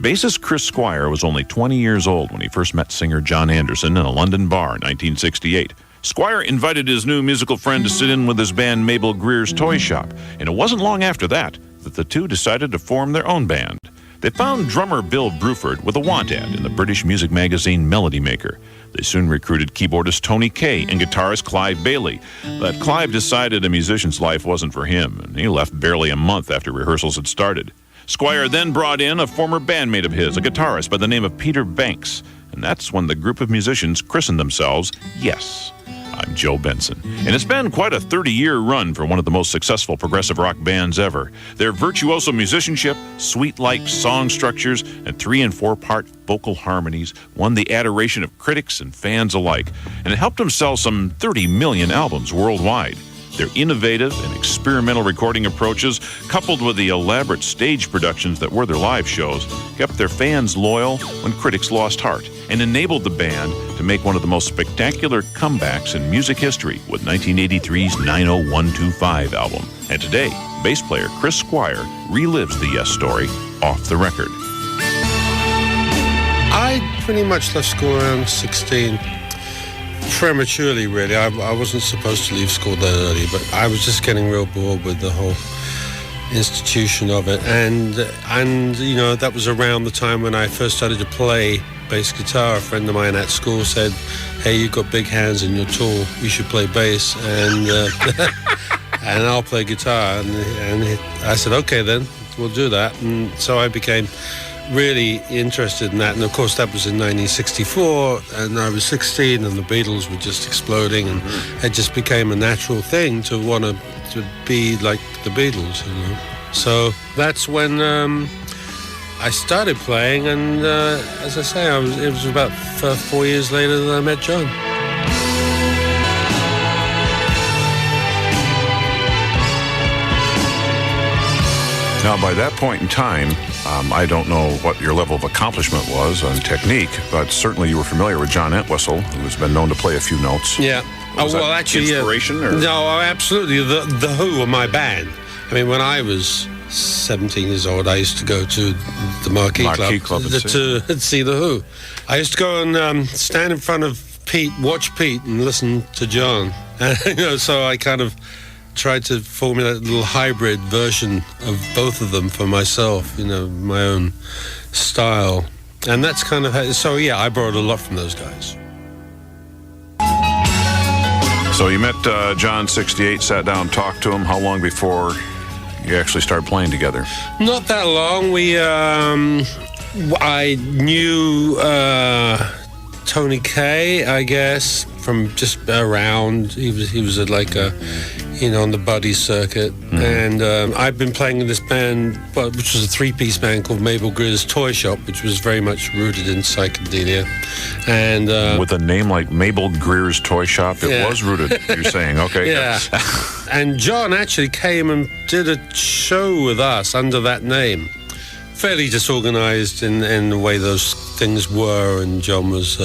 Bassist Chris Squire was only 20 years old when he first met singer John Anderson in a London bar in 1968. Squire invited his new musical friend to sit in with his band Mabel Greer's Toy Shop, and it wasn't long after that the two decided to form their own band. They found drummer Bill Bruford with a want ad in the British music magazine Melody Maker. They soon recruited keyboardist Tony Kaye and guitarist Clive Bailey, but Clive decided a musician's life wasn't for him, and he left barely a month after rehearsals had started. Squire then brought in a former bandmate of his, a guitarist by the name of Peter Banks, and that's when the group of musicians christened themselves Yes. I'm Joe Benson, and it's been quite a 30-year run for one of the most successful progressive rock bands ever. Their virtuoso musicianship, sweet-like song structures, and 3- and 4-part vocal harmonies won the adoration of critics and fans alike, and it helped them sell some 30 million albums worldwide. Their innovative and experimental recording approaches, coupled with the elaborate stage productions that were their live shows, kept their fans loyal when critics lost heart and enabled the band to make one of the most spectacular comebacks in music history with 1983's 90125 album. And today, bass player Chris Squire relives the Yes story off the record. I pretty much left school around 16. Prematurely, really. I wasn't supposed to leave school that early, but I was just getting real bored with the whole institution of it. And you know, that was around the time when I first started to play bass guitar. A friend of mine at school said, "Hey, you've got big hands and you're tall. You should play bass, and and I'll play guitar." And I said, "Okay, then we'll do that." And so I became really interested in that, and of course that was in 1964, and I was 16, and the Beatles were just exploding, and it just became a natural thing to want to be like the Beatles, you know. So that's when I started playing, and as I say, it was about 4 years later that I met John. Now, by that point in time, I don't know what your level of accomplishment was on technique, but certainly you were familiar with John Entwistle, who's been known to play a few notes. Yeah. Actually, inspiration? Or? No, absolutely. The Who were my band. I mean, when I was 17 years old, I used to go to the Marquee Club to see the Who. I used to go and stand in front of Pete, watch Pete, and listen to John. You know, so I kind of tried to formulate a little hybrid version of both of them for myself, you know, my own style. And that's kind of how, so yeah, I borrowed a lot from those guys. So you met John 68, sat down, talked to him. How long before you actually started playing together? Not that long. I knew Tony Kaye, I guess, from just around. He was at like a, you know, on the buddy circuit. And I've been playing in this band, which was a 3-piece band called Mabel Greer's Toy Shop, which was very much rooted in psychedelia. And with a name like Mabel Greer's Toy Shop, it was rooted, you're saying, okay. Yeah. And John actually came and did a show with us under that name. Fairly disorganized in the way those things were, and John was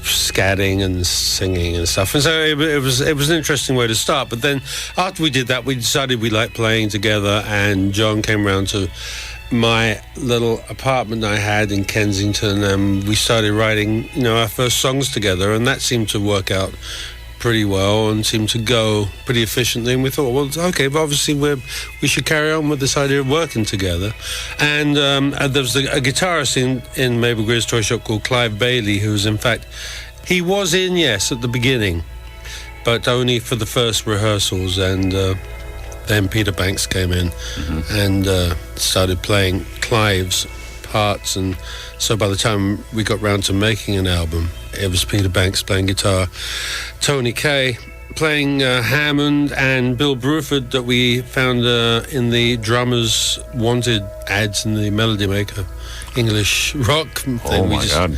scatting and singing and stuff, and so it was an interesting way to start. But then after we did that, we decided we liked playing together, and John came around to my little apartment I had in Kensington, and we started writing, you know, our first songs together, and that seemed to work out pretty well and seemed to go pretty efficiently. And we thought, well, okay, but obviously we should carry on with this idea of working together. And there was a guitarist in Mabel Greer's Toy Shop called Clive Bailey, who was, in fact, he was in Yes at the beginning, but only for the first rehearsals. And then Peter Banks came in and started playing Clive's parts. And so by the time we got round to making an album, it was Peter Banks playing guitar, Tony Kaye playing Hammond, and Bill Bruford that we found in the Drummers Wanted ads in the Melody Maker English rock thing. Oh my God.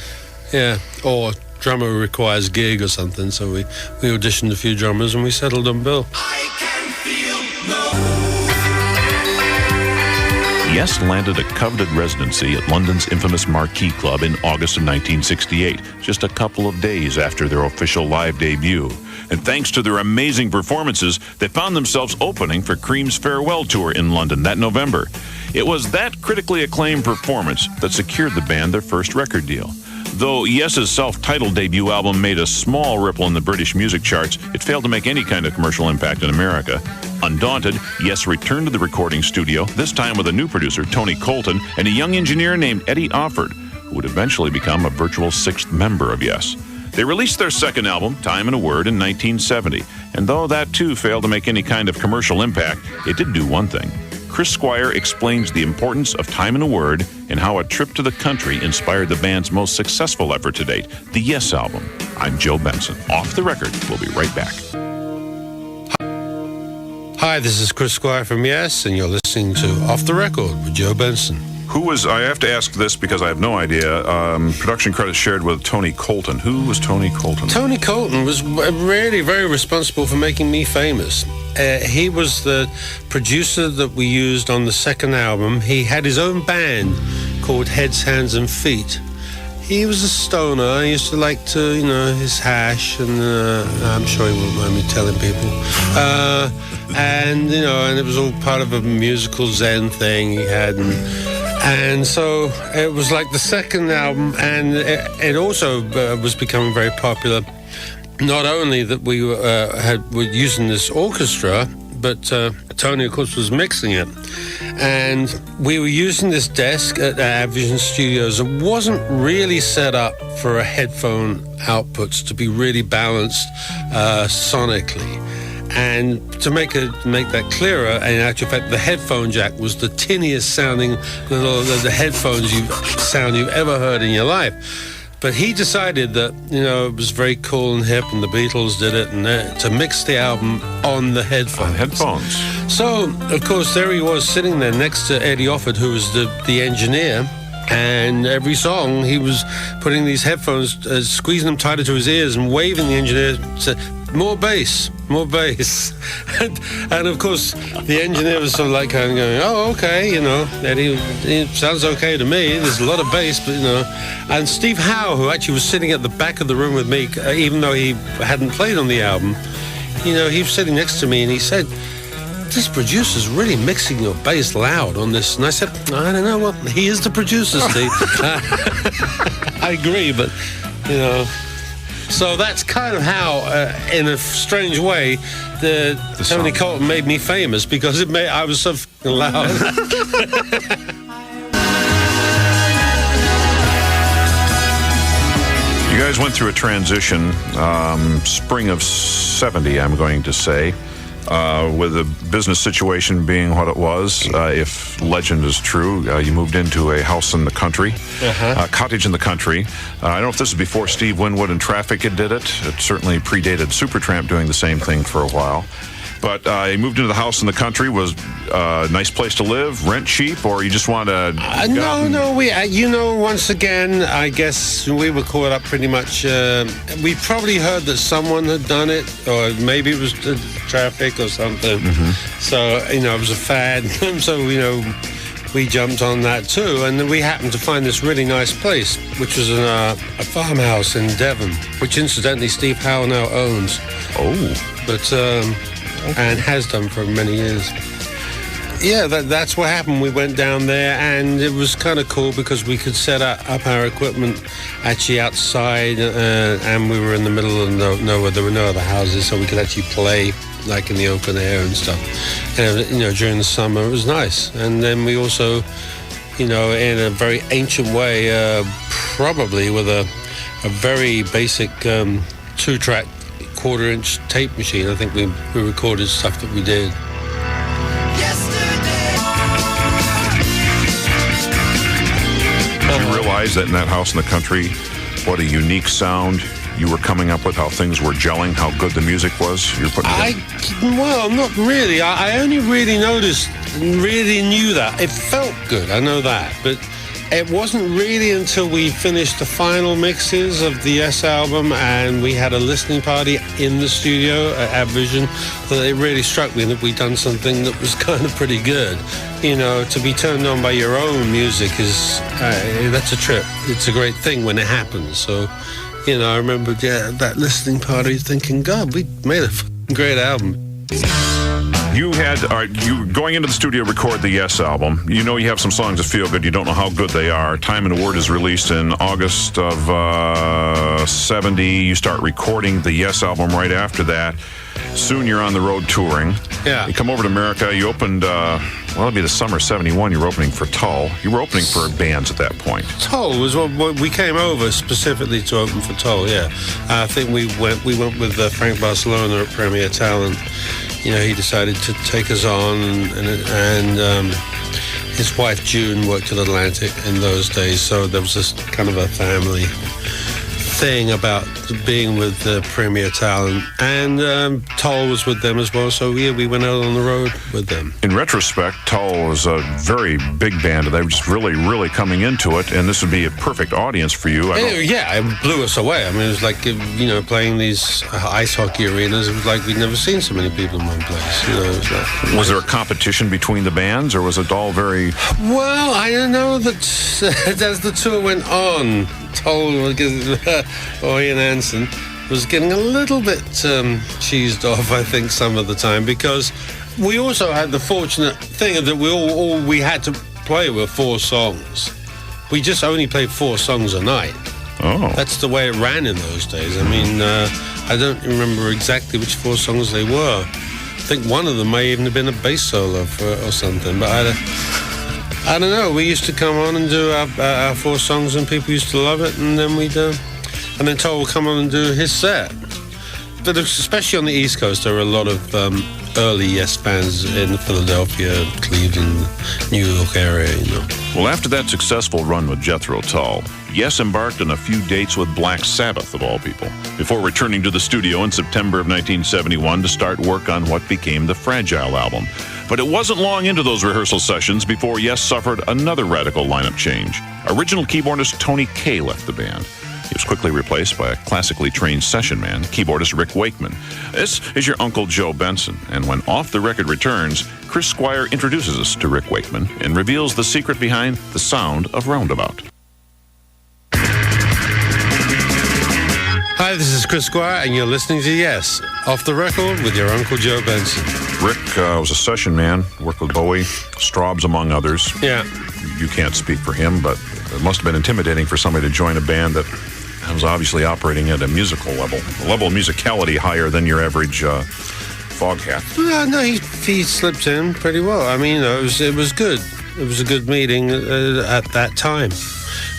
Yeah, or drummer requires gig or something. So we auditioned a few drummers and we settled on Bill. I can feel no. Yes landed a coveted residency at London's infamous Marquee Club in August of 1968, just a couple of days after their official live debut. And thanks to their amazing performances, they found themselves opening for Cream's farewell tour in London that November. It was that critically acclaimed performance that secured the band their first record deal. Though Yes's self-titled debut album made a small ripple in the British music charts, it failed to make any kind of commercial impact in America. Undaunted, Yes returned to the recording studio, this time with a new producer, Tony Colton, and a young engineer named Eddie Offord, who would eventually become a virtual sixth member of Yes. They released their second album, Time and a Word, in 1970, and though that too failed to make any kind of commercial impact, it did do one thing. Chris Squire explains the importance of Time and a Word and how a trip to the country inspired the band's most successful effort to date, the Yes album. I'm Joe Benson. Off the Record. We'll be right back. Hi, this is Chris Squire from Yes, and you're listening to Off the Record with Joe Benson. I have to ask this because I have no idea, production credits shared with Tony Colton. Who was Tony Colton? Tony Colton was really very responsible for making me famous. He was the producer that we used on the second album. He had his own band called Heads, Hands and Feet. He was a stoner. He used to like to, his hash, and I'm sure he won't mind me telling people. And it was all part of a musical Zen thing he had. And so it was like the second album, and it also was becoming very popular. Not only that we were using this orchestra, but Tony, of course, was mixing it. And we were using this desk at our Vision Studios. It wasn't really set up for a headphone outputs to be really balanced sonically. And to make that clearer, in actual fact, the headphone jack was the tinniest sounding the headphones you've ever heard in your life. But he decided that, it was very cool and hip, and the Beatles did it, and to mix the album on the headphones. So, of course, there he was sitting there next to Eddie Offord, who was the engineer. And every song, he was putting these headphones, squeezing them tighter to his ears and waving the engineer, said, more bass. and of course, the engineer was sort of like kind of going, oh, okay, Eddie, it sounds okay to me. There's a lot of bass, but, And Steve Howe, who actually was sitting at the back of the room with me, even though he hadn't played on the album, he was sitting next to me, and he said, this producer's really mixing your bass loud on this. And I said, I don't know. Well, he is the producer, Steve. I agree, but, So that's kind of how, in a strange way, Tony Colton made me famous, because I was so fucking loud. You guys went through a transition, spring of 70, I'm going to say. With the business situation being what it was, if legend is true, you moved into a house in the country, cottage in the country. I don't know if this is before Steve Winwood and Traffic did it. It certainly predated Supertramp doing the same thing for a while. But you moved into the house in the country. Was a nice place to live, rent cheap, or you just want to... No, we, once again, I guess we were caught up pretty much. We probably heard that someone had done it, or maybe it was Traffic or something. Mm-hmm. So, it was a fad. So, we jumped on that too. And then we happened to find this really nice place, which was a farmhouse in Devon, which incidentally Steve Howe now owns. Oh. But... and has done for many years. Yeah, that's what happened. We went down there, and it was kind of cool because we could set up our equipment actually outside, and we were in the middle of nowhere. There were no other houses, so we could actually play like in the open air and stuff. And, during the summer, it was nice. And then we also, in a very ancient way, probably with a very basic 2-track quarter-inch tape machine. I think we recorded stuff that we did. Did you realize that in that house in the country, what a unique sound you were coming up with, how things were gelling, how good the music was you were putting together? Well, not really. I only really noticed and really knew that. It felt good, I know that. But It wasn't really until we finished the final mixes of the Yes album and we had a listening party in the studio at Vision that it really struck me that we'd done something that was kind of pretty good. You know, to be turned on by your own music is, that's a trip. It's a great thing when it happens. So, you know, I remember that listening party thinking, God, we made a great album. You going into the studio to record the Yes album. You know you have some songs that feel good. You don't know how good they are. Time and a Word is released in August of 70. You start recording the Yes album right after that. Soon you're on the road touring. Yeah. You come over to America. You opened, it'd be the summer of 71. You were opening for Tull. You were opening for bands at that point. Tull was what we came over specifically to open for Tull, yeah. I think we went with Frank Barcelona at Premier Talent. You know, he decided to take us on, and his wife June worked at Atlantic in those days, so there was this kind of a family thing about being with Premier Talent, and Tull was with them as well, so yeah, we went out on the road with them. In retrospect, Tull was a very big band. They were just really coming into it, and this would be a perfect audience for you. Yeah, it blew us away. I mean, it was like, you know, playing these ice hockey arenas. It was like we'd never seen so many people in one place. You know, it was like, was there a competition between the bands, or was it all very... Well, I don't know that as the tour went on, Tull, Ian Anson was getting a little bit cheesed off, I think, some of the time, because we also had the fortunate thing that we had to play were 4 songs. We just only played 4 songs a night. Oh. That's the way it ran in those days. I mean, I don't remember exactly which 4 songs they were. I think one of them may even have been a bass solo or something, but I don't know. We used to come on and do our 4 songs, and people used to love it, and then and then Tull would come on and do his set. But especially on the East Coast, there were a lot of early Yes fans in Philadelphia, Cleveland, New York area, you know. Well, after that successful run with Jethro Tull, Yes embarked on a few dates with Black Sabbath, of all people, before returning to the studio in September of 1971 to start work on what became the Fragile album. But it wasn't long into those rehearsal sessions before Yes suffered another radical lineup change. Original keyboardist Tony Kaye left the band. He was quickly replaced by a classically trained session man, keyboardist Rick Wakeman. This is your Uncle Joe Benson, and when Off the Record returns, Chris Squire introduces us to Rick Wakeman and reveals the secret behind the sound of Roundabout. Hi, this is Chris Squire, and you're listening to Yes, Off the Record with your Uncle Joe Benson. Rick was a session man, worked with Bowie, Straubs, among others. Yeah. You can't speak for him, but it must have been intimidating for somebody to join a band that was obviously operating at a musical level, a level of musicality higher than your average Foghat. No, he slipped in pretty well. I mean, it was good. It was a good meeting at that time.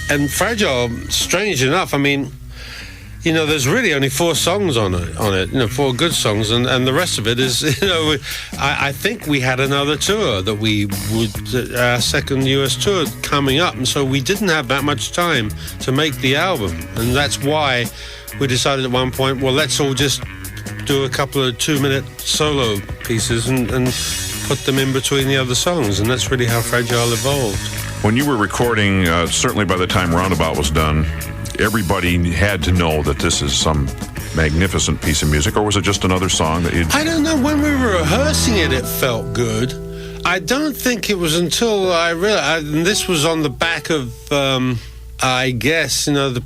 And Fragile, strange enough, I mean, you know, there's really only 4 songs on it, you know, 4 good songs, and the rest of it is, you know, I think we had another tour that we would, our second US tour coming up, and so we didn't have that much time to make the album, and that's why we decided at one point, well, let's all just do a couple of 2-minute solo pieces and put them in between the other songs, and that's really how Fragile evolved. When you were recording, certainly by the time Roundabout was done, everybody had to know that this is some magnificent piece of music, or was it just another song that you... I don't know. When we were rehearsing it, it felt good. I don't think it was until I realized, and this was on the back of, I guess, you know, the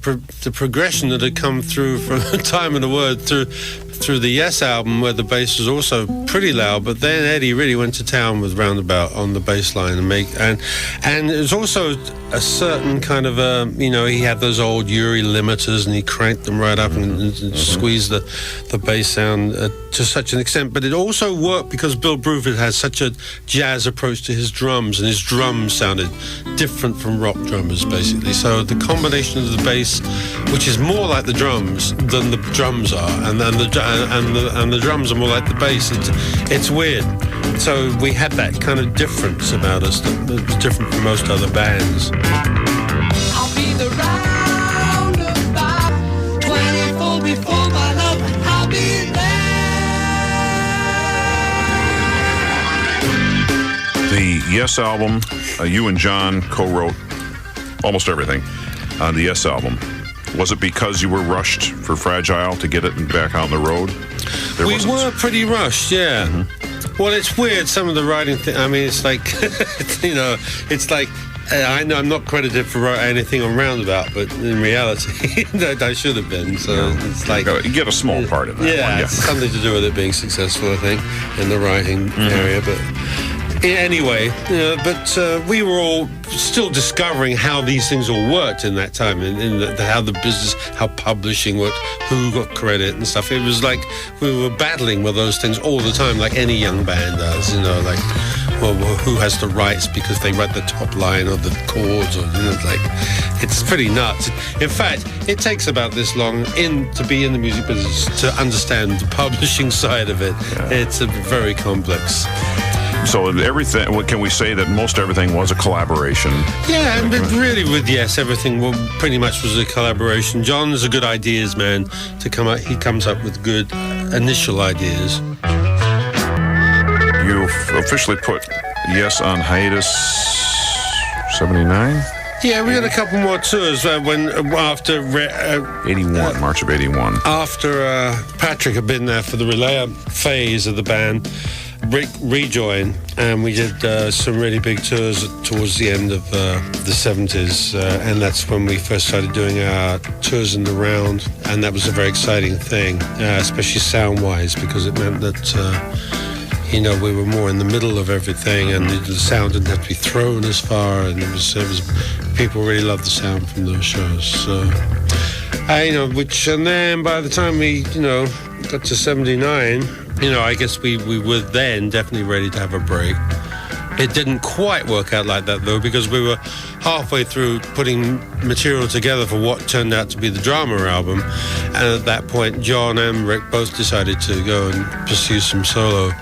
progression that had come through from Time and the Word through the Yes album, where the bass was also pretty loud, but then Eddie really went to town with Roundabout on the bass line and it was also a certain kind of you know, he had those old Uri limiters and he cranked them right up and squeezed the bass sound to such an extent. But it also worked because Bill Bruford has such a jazz approach to his drums, and his drums sounded different from rock drummers, basically. So the combination of the bass, which is more like the drums than the drums are, and the drums are more like the bass. It's weird. So we had that kind of difference about us that was different from most other bands. I'll be the roundabout, 24 before my love, I'll be there. The Yes album, you and John co-wrote almost everything on the Yes album. Was it because you were rushed for Fragile to get it back on the road? We were pretty rushed, yeah. Mm-hmm. Well, it's weird, some of the writing thing. I mean, it's like, it's like, I know I'm not credited for anything on Roundabout, but in reality, I should have been. So it's like you get a small part of that. Yeah, it's something to do with it being successful, I think, in the writing area. But anyway, but we were all still discovering how these things all worked in that time, how the business, how publishing worked, who got credit and stuff. It was like we were battling with those things all the time, like any young band does. Like, well, who has the rights because they write the top line or the chords, or it's pretty nuts. In fact, it takes about this long to be in the music business to understand the publishing side of it. Yeah. It's very complex. So everything, can we say that most everything was a collaboration? Yeah, and really with Yes, everything pretty much was a collaboration. John's a good ideas man to come up. He comes up with good initial ideas. You officially put Yes on hiatus 79? Yeah, we had a couple more tours after 81, March of 81. After Patrick had been there for the Relay phase of the band, Rick rejoined, and we did some really big tours towards the end of the 70s, and that's when we first started doing our tours in the round, and that was a very exciting thing, especially sound-wise, because it meant that we were more in the middle of everything, and the sound didn't have to be thrown as far, and it was people really loved the sound from those shows. So, and then by the time we, got to 79, I guess we were then definitely ready to have a break. It didn't quite work out like that, though, because we were halfway through putting material together for what turned out to be the Drama album, and at that point, John and Rick both decided to go and pursue some solo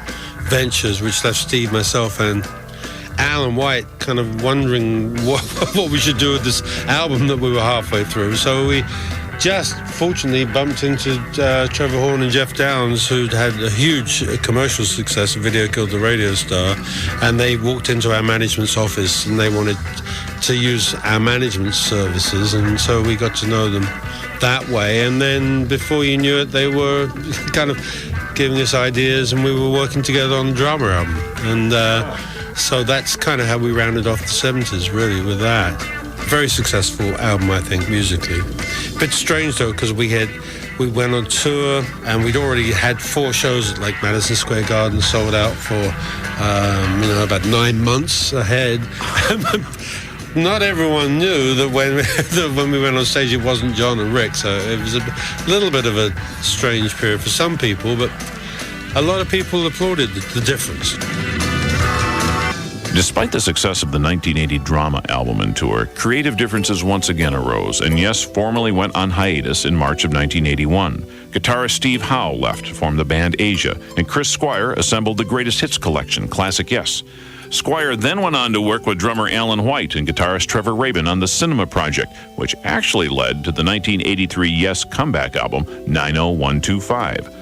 ventures, which left Steve, myself, and Alan White kind of wondering what we should do with this album that we were halfway through. So we just fortunately bumped into Trevor Horn and Jeff Downes, who'd had a huge commercial success, a Video Killed the Radio Star, and they walked into our management's office and they wanted to use our management services, and so we got to know them that way. And then before you knew it, they were kind of giving us ideas, and we were working together on the Drama album. And so that's kind of how we rounded off the 70s, really, with that. Very successful album, I think, musically. Bit strange, though, because we went on tour, and we'd already had 4 shows at like Madison Square Garden sold out for, about 9 months ahead. Not everyone knew that when we went on stage, it wasn't John and Rick, so it was a little bit of a strange period for some people, but a lot of people applauded the difference. Despite the success of the 1980 Drama album and tour, creative differences once again arose, and Yes formally went on hiatus in March of 1981. Guitarist Steve Howe left to form the band Asia, and Chris Squire assembled the Greatest Hits collection, Classic Yes. Squire then went on to work with drummer Alan White and guitarist Trevor Rabin on the Cinema Project, which actually led to the 1983 Yes comeback album, 90125.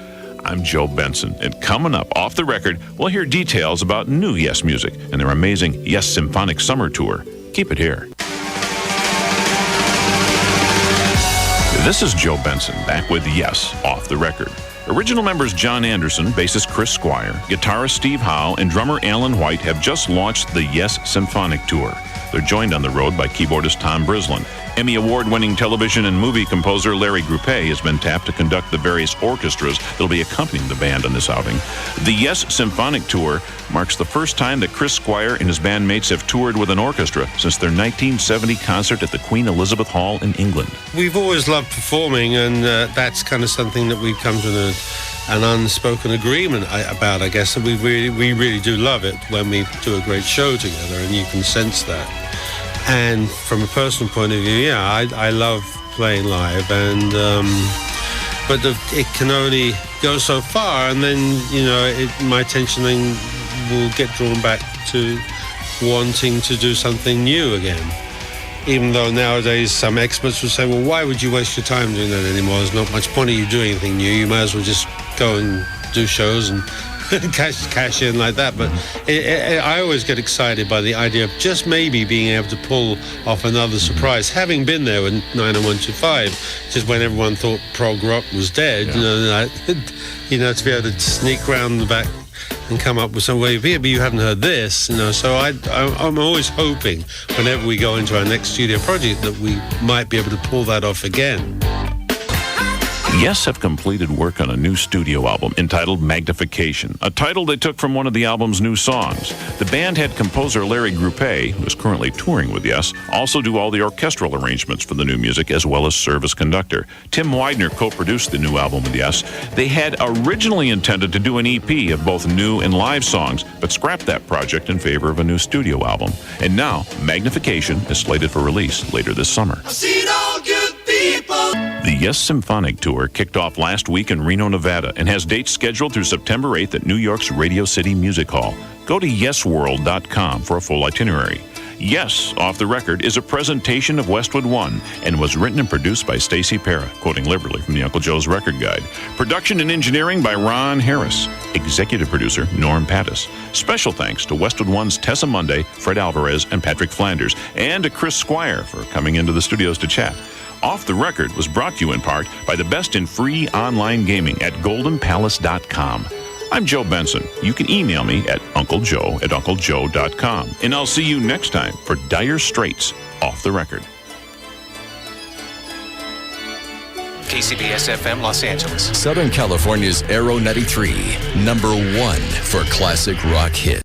I'm Joe Benson, and coming up off the record, we'll hear details about new Yes music and their amazing Yes Symphonic Summer Tour. Keep it here. This is Joe Benson, back with Yes Off the Record. Original members John Anderson, bassist Chris Squire, guitarist Steve Howe, and drummer Alan White have just launched the Yes Symphonic Tour. They're joined on the road by keyboardist Tom Brislin. Emmy Award-winning television and movie composer Larry Groupé has been tapped to conduct the various orchestras that'll be accompanying the band on this outing. The Yes Symphonic Tour marks the first time that Chris Squire and his bandmates have toured with an orchestra since their 1970 concert at the Queen Elizabeth Hall in England. We've always loved performing, and that's kind of something that we've come to an unspoken agreement about, I guess, and we really do love it when we do a great show together, and you can sense that. And from a personal point of view, yeah, I love playing live, and but it can only go so far, and then my attention then will get drawn back to wanting to do something new again. Even though nowadays some experts would say, well, why would you waste your time doing that anymore? There's not much point of you doing anything new. You might as well just go and do shows and cash in like that. But I always get excited by the idea of just maybe being able to pull off another surprise. Having been there with 90125, just when everyone thought prog rock was dead, to be able to sneak round the back and come up with some way of here, but you haven't heard this, so I'm always hoping whenever we go into our next studio project that we might be able to pull that off again. Yes have completed work on a new studio album entitled Magnification, a title they took from one of the album's new songs. The band had composer Larry Gruppe, who is currently touring with Yes, also do all the orchestral arrangements for the new music as well as serve as conductor. Tim Widener co-produced the new album with Yes. They had originally intended to do an EP of both new and live songs, but scrapped that project in favor of a new studio album. And now, Magnification is slated for release later this summer. I've seen all good people. The Yes Symphonic Tour kicked off last week in Reno, Nevada, and has dates scheduled through September 8th at New York's Radio City Music Hall. Go to yesworld.com for a full itinerary. Yes, Off the Record is a presentation of Westwood One and was written and produced by Stacey Parra, quoting liberally from the Uncle Joe's Record Guide. Production and engineering by Ron Harris. Executive producer Norm Pattis. Special thanks to Westwood One's Tessa Monday, Fred Alvarez, and Patrick Flanders, and to Chris Squire for coming into the studios to chat. Off the Record was brought to you in part by the best in free online gaming at goldenpalace.com. I'm Joe Benson. You can email me at unclejoe@unclejoe.com. And I'll see you next time for Dire Straits Off the Record. KCBS FM Los Angeles. Southern California's Aero 93, #1 for classic rock hits.